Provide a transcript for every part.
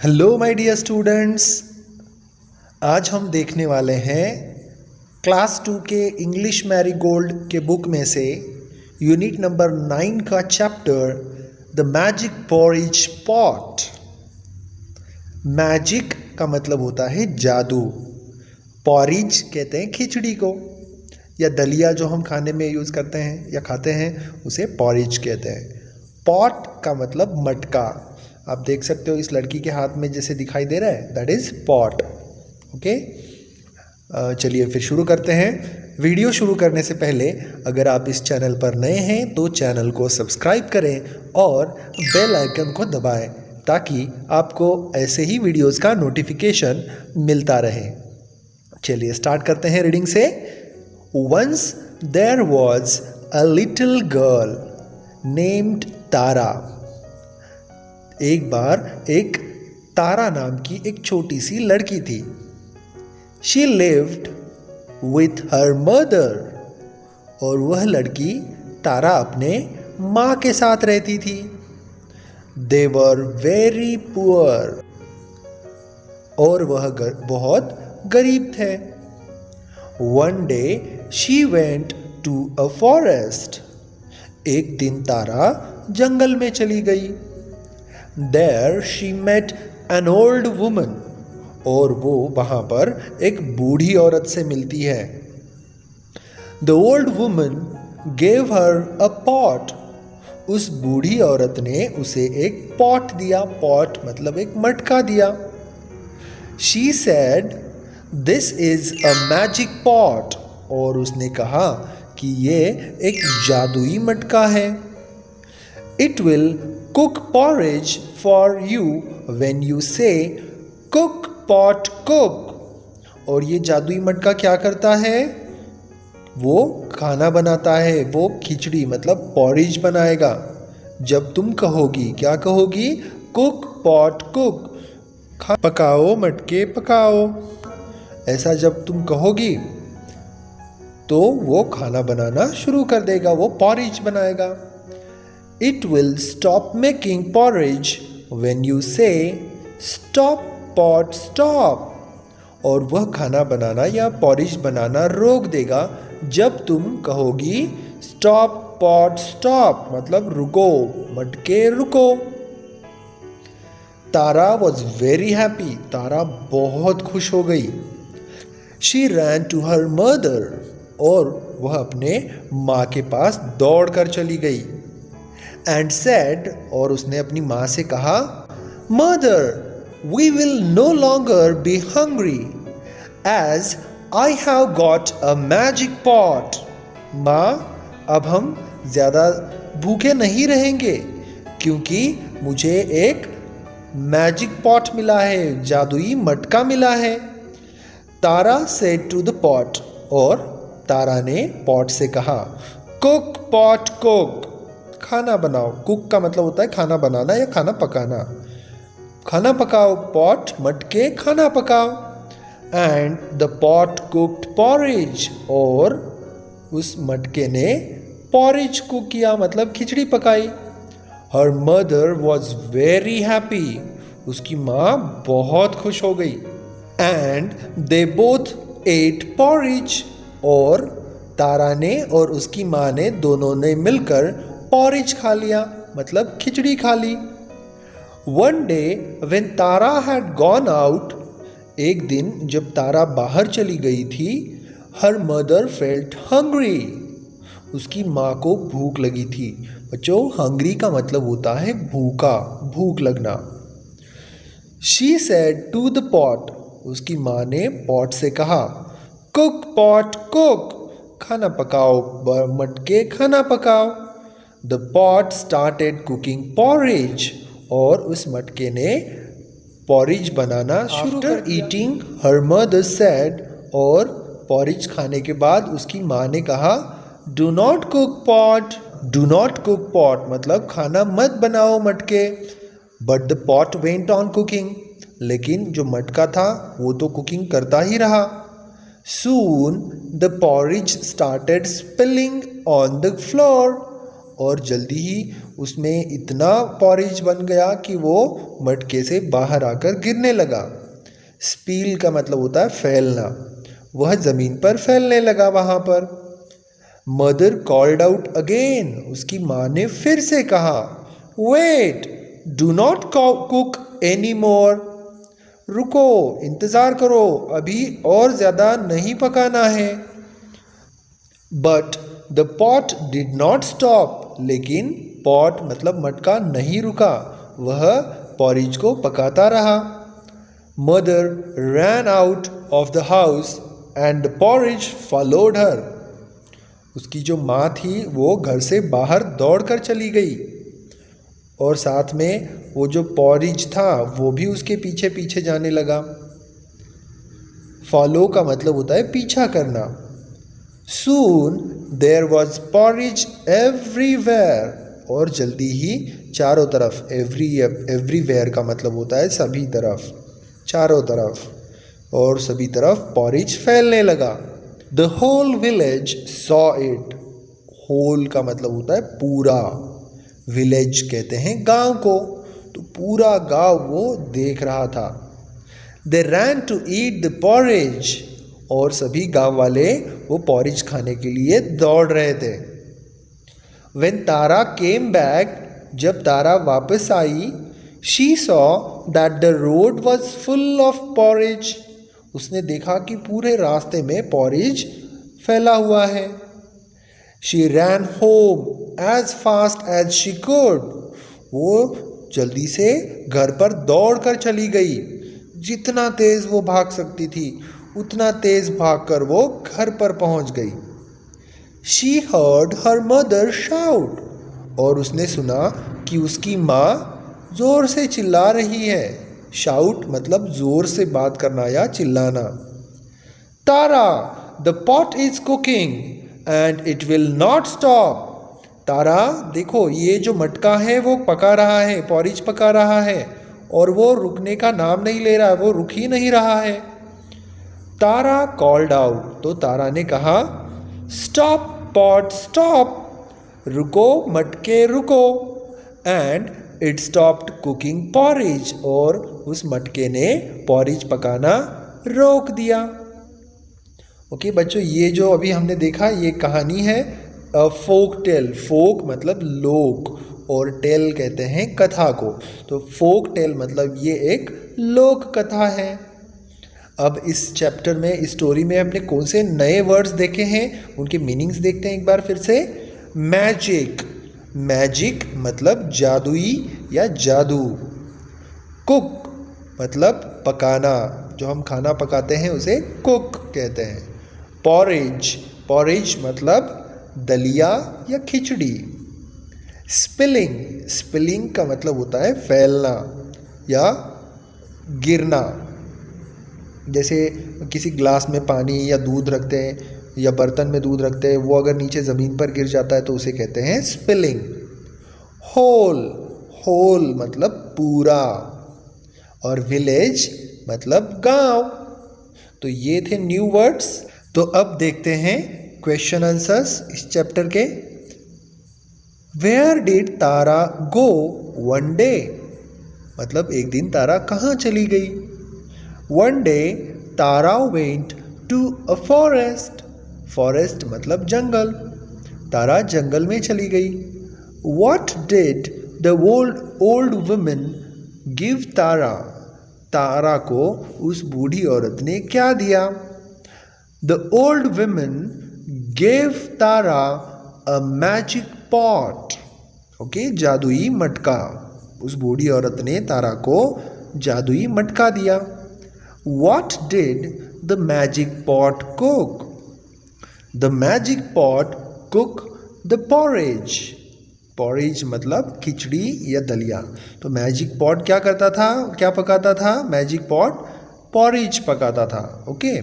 Hello my dear students. आज हम देखने वाले हैं क्लास 2 के इंग्लिश मैरीगोल्ड के बुक में से यूनिट नंबर 9 का chapter the magic porridge pot. Magic का मतलब होता है जादू। पॉरेज कहते हैं खिचड़ी को, या दलिया जो हम खाने में यूज़ करते हैं या खाते हैं उसे पॉरेज कहते हैं। पॉट का मतलब मटका। आप देख सकते हो इस लड़की के हाथ में जैसे दिखाई दे रहा है, दैट इज़ पॉट। ओके, चलिए फिर शुरू करते हैं। वीडियो शुरू करने से पहले अगर आप इस चैनल पर नए हैं तो चैनल को सब्सक्राइब करें और बेल आइकन को दबाएं ताकि आपको ऐसे ही वीडियोस का नोटिफिकेशन मिलता रहे। चलिए स्टार्ट करते हैं रीडिंग से। Once there was a little girl named Tara. एक बार एक तारा नाम की एक छोटी सी लड़की थी। She lived with her mother. और वह लड़की तारा अपने माँ के साथ रहती थी। They were very poor. और वह बहुत गरीब थे। One day she went to a forest. एक दिन तारा जंगल में चली गई। There she met an old woman. और वो वहाँ पर एक बूढ़ी औरत से मिलती है। The old woman gave her a pot. उस बूढ़ी औरत ने उसे एक पॉट दिया। पॉट मतलब एक मटका दिया। She said, "This is a magic pot." और उसने कहा कि ये एक जादुई मटका है। It will cook porridge for you when you say cook pot cook. और ये जादुई मटका क्या करता है? वो खाना बनाता है। वो खिचड़ी मतलब पॉरिज बनाएगा जब तुम कहोगी। क्या कहोगी? कुक पॉट कुक, पकाओ मटके पकाओ। ऐसा जब तुम कहोगी तो वो खाना बनाना शुरू कर देगा, वो पॉरिज बनाएगा। It will stop making porridge when you say stop pot stop. और वह खाना बनाना या पॉरिज बनाना रोक देगा जब तुम कहोगी stop pot stop मतलब रुको मटके रुको। तारा was very happy. तारा बहुत खुश हो गई। She ran to her mother. और वह अपने माँ के पास दौड़ कर चली गई। And said, और उसने अपनी माँ से कहा, Mother, we will no longer be hungry as I have got a magic pot. माँ, अब हम ज़्यादा भूखे नहीं रहेंगे क्योंकि मुझे एक मैजिक पॉट मिला है, जादुई मटका मिला है। तारा said to the pot, और तारा ने पॉट से कहा, Cook pot cook. खाना बनाओ। कुक का मतलब होता है खाना बनाना या खाना पकाना। खाना पकाओ पॉट मटके खाना पकाओ। And the pot cooked porridge. और उस मटके ने पॉरेज कुक किया मतलब खिचड़ी पकाई। Her mother was very happy. उसकी माँ बहुत खुश हो गई। And they both at porridge. और तारा ने और उसकी माँ ने दोनों ने मिलकर पॉरेज खा लिया मतलब खिचड़ी खा ली। One day when Tara had gone out. एक दिन जब तारा बाहर चली गई थी, हर मदर फेल्ट हंग्री। उसकी माँ को भूख लगी थी। बच्चों, हंग्री का मतलब होता है भूखा, भूख लगना। She said to the pot. उसकी माँ ने पॉट से कहा, कुक पॉट कुक। खाना पकाओ मटके खाना पकाओ। The pot started cooking porridge. और उस मटके ने पॉरिज बनाना शुरू कर दिया। Eating, her mother said. और पॉरिज खाने के बाद उसकी माँ ने कहा, Do not cook pot. Do not cook pot मतलब खाना मत बनाओ मटके। But the pot went on cooking. लेकिन जो मटका था वो तो कुकिंग करता ही रहा। Soon the porridge started spilling on the floor. और जल्दी ही उसमें इतना पॉरिज बन गया कि वो मटके से बाहर आकर गिरने लगा। स्पील का मतलब होता है फैलना, वह ज़मीन पर फैलने लगा वहाँ पर। मदर कॉल्ड आउट अगेन, उसकी माँ ने फिर से कहा, wait, do not cook any more, रुको, इंतज़ार करो, अभी और ज़्यादा नहीं पकाना है। But the pot did not stop, लेकिन पॉट मतलब मटका नहीं रुका, वह पॉरिज को पकाता रहा। Mother ran out of the house and the porridge followed her, उसकी जो माँ थी वो घर से बाहर दौड़कर चली गई और साथ में वो जो पॉरिज था वो भी उसके पीछे पीछे जाने लगा। फॉलो का मतलब होता है पीछा करना। Soon there was porridge everywhere, और जल्दी ही चारों तरफ, everywhere का मतलब होता है सभी तरफ, चारों तरफ, और सभी तरफ पॉरिज फैलने लगा। The whole village saw it, whole का मतलब होता है पूरा, विलेज कहते हैं गांव को, तो पूरा गांव वो देख रहा था। They ran to eat the porridge, और सभी गांव वाले वो पॉरिज खाने के लिए दौड़ रहे थे। When तारा came back, जब तारा वापस आई, she saw that the road was full of porridge, उसने देखा कि पूरे रास्ते में पॉरिज फैला हुआ है। She ran home as fast as she could, वो जल्दी से घर पर दौड़ कर चली गई, जितना तेज वो भाग सकती थी उतना तेज भागकर वो घर पर पहुंच गई। She heard her mother shout, और उसने सुना कि उसकी माँ जोर से चिल्ला रही है। शाउट मतलब जोर से बात करना या चिल्लाना। तारा, the pot is cooking and it will not stop, तारा देखो ये जो मटका है वो पका रहा है, पॉरिज पका रहा है, और वो रुकने का नाम नहीं ले रहा है, वो रुक ही नहीं रहा है। तारा कॉल्ड आउट, तो तारा ने कहा, स्टॉप पॉट स्टॉप, रुको मटके रुको, and it stopped cooking porridge, और उस मटके ने पॉरिज पकाना रोक दिया। ओके बच्चों, ये जो अभी हमने देखा ये कहानी है फोक टेल। फोक मतलब लोक और टेल कहते हैं कथा को, तो फोक टेल मतलब ये एक लोक कथा है। अब इस चैप्टर में, इस स्टोरी में हमने कौन से नए वर्ड्स देखे हैं, उनके मीनिंग्स देखते हैं एक बार फिर से। मैजिक, मैजिक मतलब जादुई या जादू। कुक मतलब पकाना, जो हम खाना पकाते हैं उसे कुक कहते हैं। पॉरेज, पॉरेज मतलब दलिया या खिचड़ी। स्पिलिंग, स्पिलिंग का मतलब होता है फैलना या गिरना। जैसे किसी ग्लास में पानी या दूध रखते हैं या बर्तन में दूध रखते हैं, वो अगर नीचे ज़मीन पर गिर जाता है तो उसे कहते हैं स्पिलिंग। होल, होल मतलब पूरा, और विलेज मतलब गांव। तो ये थे न्यू वर्ड्स। तो अब देखते हैं क्वेश्चन आंसर्स इस चैप्टर के। Where did Tara go one day, मतलब एक दिन तारा कहाँ चली गई। One day Tara went to a forest, forest मतलब जंगल, तारा जंगल में चली गई। What did the old woman give Tara, Tara को उस बूढ़ी औरत ने क्या दिया। The old woman gave Tara a magic pot, okay जादुई मटका, उस बूढ़ी औरत ने तारा को जादुई मटका दिया। What did the magic pot cook? The magic pot cook the porridge. Porridge मतलब खिचड़ी या दलिया। तो मैजिक पॉट क्या करता था, क्या पकाता था। मैजिक पॉट porridge पकाता था। Okay,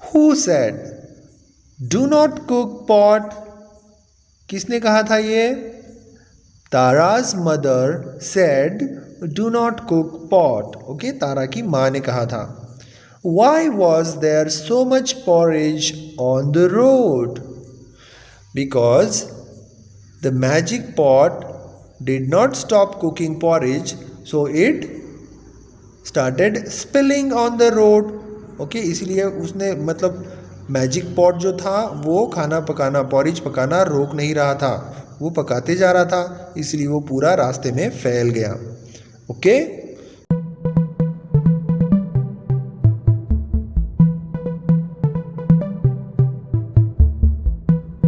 Who said do not cook pot? किसने कहा था ये। Tara's mother said do not cook pot. Okay, Tara की माँ ने कहा था। Why was there so much porridge on the road? Because the magic pot did not stop cooking porridge, so it started spilling on the road. Okay, इसलिए उसने मतलब magic pot जो था वो खाना पकाना, पॉरेज पकाना रोक नहीं रहा था, वो पकाते जा रहा था, इसलिए वो पूरा रास्ते में फैल गया। ओके।